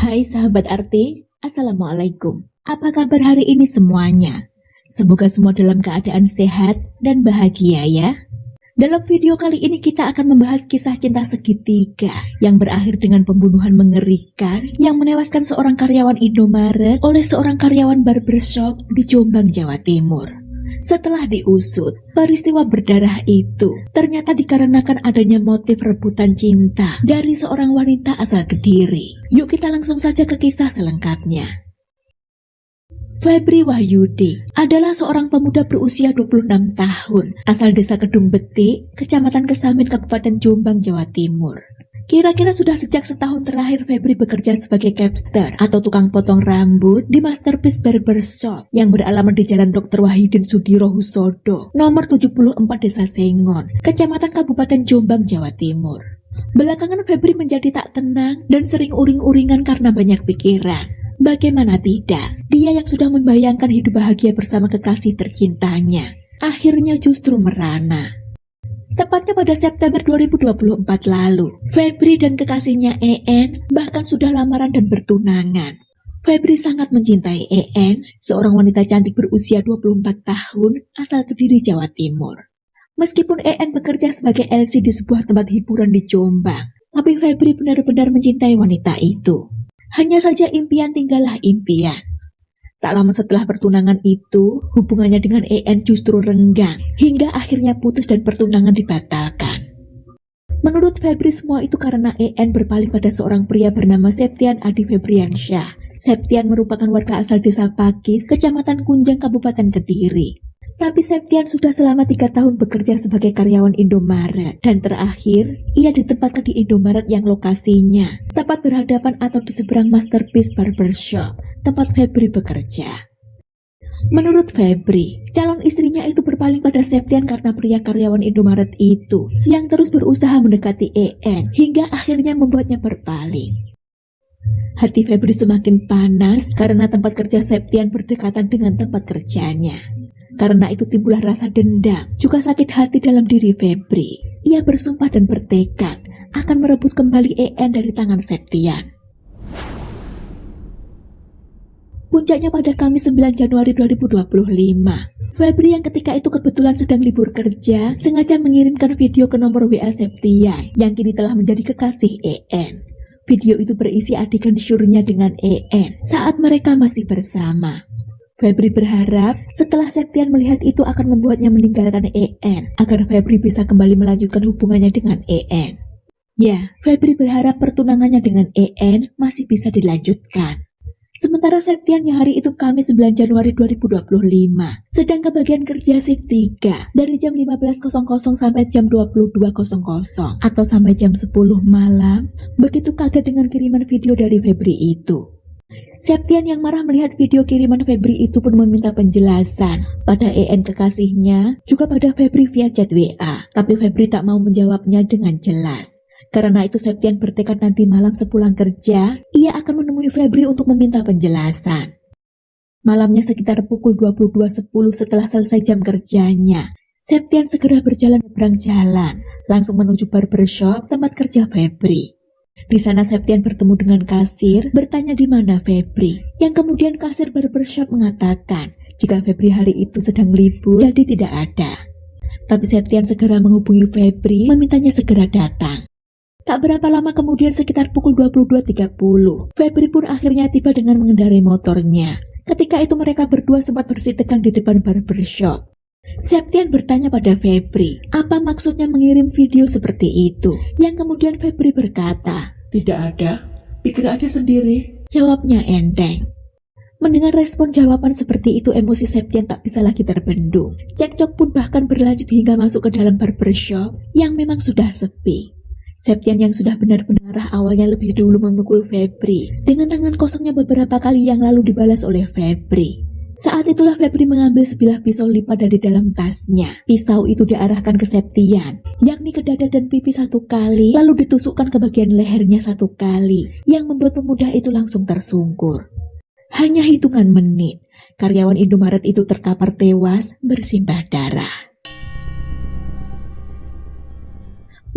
Hai sahabat arti, Assalamualaikum. Apa kabar hari ini semuanya? Semoga semua dalam keadaan sehat dan bahagia ya. Dalam video kali ini kita akan membahas kisah cinta segitiga yang berakhir dengan pembunuhan mengerikan yang menewaskan seorang karyawan Indomaret oleh seorang karyawan barbershop di Jombang, Jawa Timur. Setelah diusut, peristiwa berdarah itu ternyata dikarenakan adanya motif rebutan cinta dari seorang wanita asal Kediri. Yuk kita langsung saja ke kisah selengkapnya. Febri Wahyudi adalah seorang pemuda berusia 26 tahun, asal desa Kedung Betik, Kecamatan Kesamin, Kabupaten Jombang, Jawa Timur. Kira-kira sudah sejak setahun terakhir Febri bekerja sebagai capster atau tukang potong rambut di Masterpiece Barbershop yang beralamat di Jalan Dr. Wahidin Sudirohusodo, nomor 74 Desa Sengon, Kecamatan Kabupaten Jombang, Jawa Timur. Belakangan Febri menjadi tak tenang dan sering uring-uringan karena banyak pikiran. Bagaimana tidak, dia yang sudah membayangkan hidup bahagia bersama kekasih tercintanya, akhirnya justru merana. Tepatnya pada September 2024 lalu, Febri dan kekasihnya EN bahkan sudah lamaran dan bertunangan. Febri sangat mencintai EN, seorang wanita cantik berusia 24 tahun asal Kediri, Jawa Timur. Meskipun EN bekerja sebagai LC di sebuah tempat hiburan di Jombang, tapi Febri benar-benar mencintai wanita itu. Hanya saja impian tinggallah impian. Tak lama setelah pertunangan itu, hubungannya dengan EN justru renggang, hingga akhirnya putus dan pertunangan dibatalkan. Menurut Febri semua itu karena EN berpaling pada seorang pria bernama Septian Adi Febriansyah. Septian merupakan warga asal desa Pakis, Kecamatan Kunjang, Kabupaten Kediri. Tapi Septian sudah selama 3 tahun bekerja sebagai karyawan Indomaret, dan terakhir ia ditempatkan di Indomaret yang lokasinya tepat berhadapan atau di seberang Masterpiece Barbershop, tempat Febri bekerja. Menurut Febri, calon istrinya itu berpaling pada Septian karena pria karyawan Indomaret itu yang terus berusaha mendekati EN hingga akhirnya membuatnya berpaling. Hati Febri semakin panas karena tempat kerja Septian berdekatan dengan tempat kerjanya. Karena itu timbullah rasa dendam, juga sakit hati dalam diri Febri. Ia bersumpah dan bertekad akan merebut kembali EN dari tangan Septian. Puncaknya pada Kamis 9 Januari 2025, Febri yang ketika itu kebetulan sedang libur kerja, sengaja mengirimkan video ke nomor WA Septian yang kini telah menjadi kekasih EN. Video itu berisi adegan syurnya dengan EN saat mereka masih bersama. Febri berharap setelah Septian melihat itu akan membuatnya meninggalkan EN agar Febri bisa kembali melanjutkan hubungannya dengan EN. Ya, Febri berharap pertunangannya dengan EN masih bisa dilanjutkan. Sementara Septian yang hari itu Kamis 9 Januari 2025 sedang kebagian kerja shift 3 dari jam 15.00 sampai jam 22.00 atau sampai jam 10 malam, begitu kaget dengan kiriman video dari Febri itu. Septian yang marah melihat video kiriman Febri itu pun meminta penjelasan pada EN kekasihnya, juga pada Febri via chat WA. Tapi Febri tak mau menjawabnya dengan jelas. Karena itu Septian bertekad nanti malam sepulang kerja, ia akan menemui Febri untuk meminta penjelasan. Malamnya sekitar pukul 22.10 setelah selesai jam kerjanya, Septian segera berjalan nyebrang jalan, langsung menuju barbershop tempat kerja Febri. Di sana Septian bertemu dengan kasir, bertanya di mana Febri, yang kemudian kasir barbershop mengatakan jika Febri hari itu sedang libur, jadi tidak ada. Tapi Septian segera menghubungi Febri, memintanya segera datang. Tak berapa lama kemudian sekitar pukul 22.30, Febri pun akhirnya tiba dengan mengendarai motornya. Ketika itu mereka berdua sempat bersih tegang di depan barbershop. Septian bertanya pada Febri, apa maksudnya mengirim video seperti itu? Yang kemudian Febri berkata, "Tidak ada, pikir aja sendiri." Jawabnya enteng. Mendengar respon jawaban seperti itu, emosi Septian tak bisa lagi terbendung. Cekcok pun bahkan berlanjut hingga masuk ke dalam barbershop yang memang sudah sepi. Septian yang sudah benar-benar awalnya lebih dulu memukul Febri dengan tangan kosongnya beberapa kali yang lalu dibalas oleh Febri. Saat itulah Febri mengambil sebilah pisau lipat dari dalam tasnya. Pisau itu diarahkan ke Septian, yakni ke dada dan pipi 1 kali, lalu ditusukkan ke bagian lehernya 1 kali, yang membuat pemuda itu langsung tersungkur. Hanya hitungan menit, karyawan Indomaret itu terkapar tewas bersimbah darah.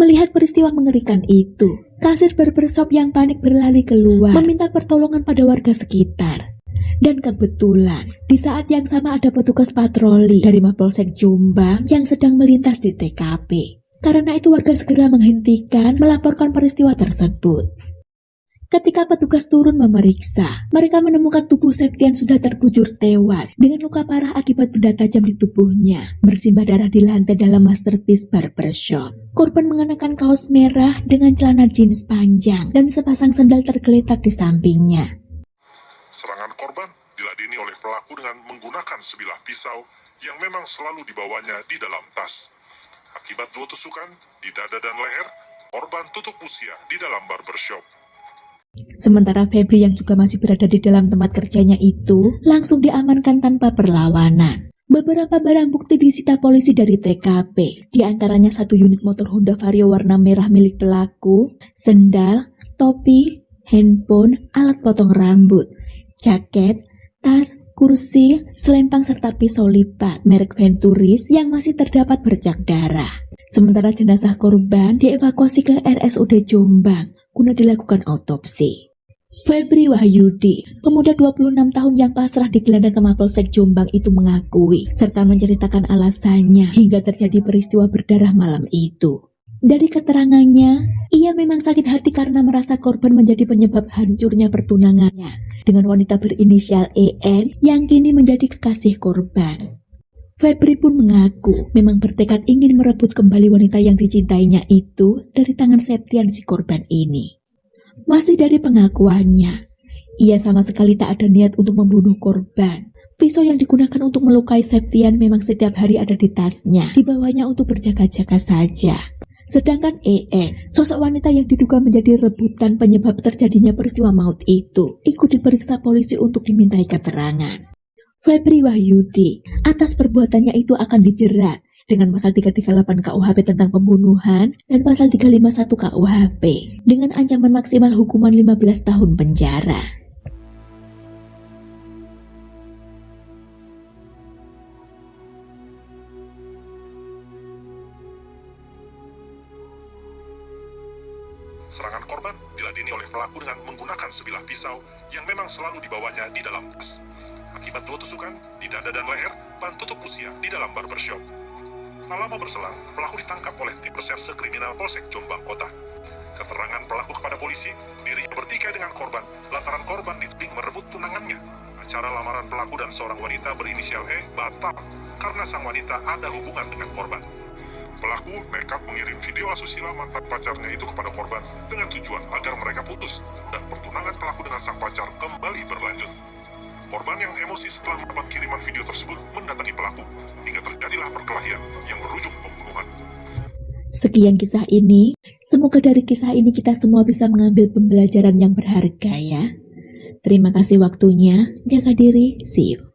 Melihat peristiwa mengerikan itu, kasir barbershop yang panik berlari keluar meminta pertolongan pada warga sekitar. Dan kebetulan, di saat yang sama ada petugas patroli dari Mapolsek Jombang yang sedang melintas di TKP. Karena itu warga segera menghentikan melaporkan peristiwa tersebut. Ketika petugas turun memeriksa, mereka menemukan tubuh Septian sudah terbujur tewas dengan luka parah akibat benda tajam di tubuhnya, bersimbah darah di lantai dalam Masterpiece Barbershop. Korban mengenakan kaos merah dengan celana jeans panjang dan sepasang sandal tergeletak di sampingnya. Serangan korban diladeni oleh pelaku dengan menggunakan sebilah pisau yang memang selalu dibawanya di dalam tas. Akibat 2 tusukan di dada dan leher, korban tutup usia di dalam barbershop. Sementara Febri yang juga masih berada di dalam tempat kerjanya itu langsung diamankan tanpa perlawanan. Beberapa barang bukti disita polisi dari TKP, di antaranya 1 unit motor Honda Vario warna merah milik pelaku, sendal, topi, handphone, alat potong rambut, jaket, tas, kursi, selempang serta pisau lipat merek Venturis yang masih terdapat bercak darah. Sementara jenazah korban dievakuasi ke RSUD Jombang guna dilakukan autopsi. Febri Wahyudi, pemuda 26 tahun yang pasrah di gelandang ke Mapolsek Jombang itu mengakui serta menceritakan alasannya hingga terjadi peristiwa berdarah malam itu. Dari keterangannya, ia memang sakit hati karena merasa korban menjadi penyebab hancurnya pertunangannya dengan wanita berinisial EN yang kini menjadi kekasih korban. Febri pun mengaku memang bertekad ingin merebut kembali wanita yang dicintainya itu dari tangan Septian si korban ini. Masih dari pengakuannya, ia sama sekali tak ada niat untuk membunuh korban. Pisau yang digunakan untuk melukai Septian memang setiap hari ada di tasnya, dibawanya untuk berjaga-jaga saja. Sedangkan EN, sosok wanita yang diduga menjadi rebutan penyebab terjadinya peristiwa maut itu, ikut diperiksa polisi untuk dimintai keterangan. Febri Wahyudi, atas perbuatannya itu akan dijerat dengan pasal 338 KUHP tentang pembunuhan dan pasal 351 KUHP dengan ancaman maksimal hukuman 15 tahun penjara. Serangan korban diladeni oleh pelaku dengan menggunakan sebilah pisau yang memang selalu dibawanya di dalam tas. Akibat 2 tusukan di dada dan leher, ban tutup usia di dalam barbershop. Tak lama berselang, pelaku ditangkap oleh tim reserse kriminal Polsek Jombang Kota. Keterangan pelaku kepada polisi, dirinya bertikai dengan korban lantaran korban dituding merebut tunangannya. Acara lamaran pelaku dan seorang wanita berinisial E batal karena sang wanita ada hubungan dengan korban. Pelaku nekat mengirim video asusila mantan pacarnya itu kepada korban dengan tujuan agar mereka putus dan pertunangan pelaku dengan sang pacar kembali berlanjut. Korban yang emosi setelah mendapat kiriman video tersebut mendatangi pelaku hingga terjadilah perkelahian yang berujung pembunuhan. Sekian kisah ini, semoga dari kisah ini kita semua bisa mengambil pembelajaran yang berharga ya. Terima kasih waktunya, jaga diri, see you.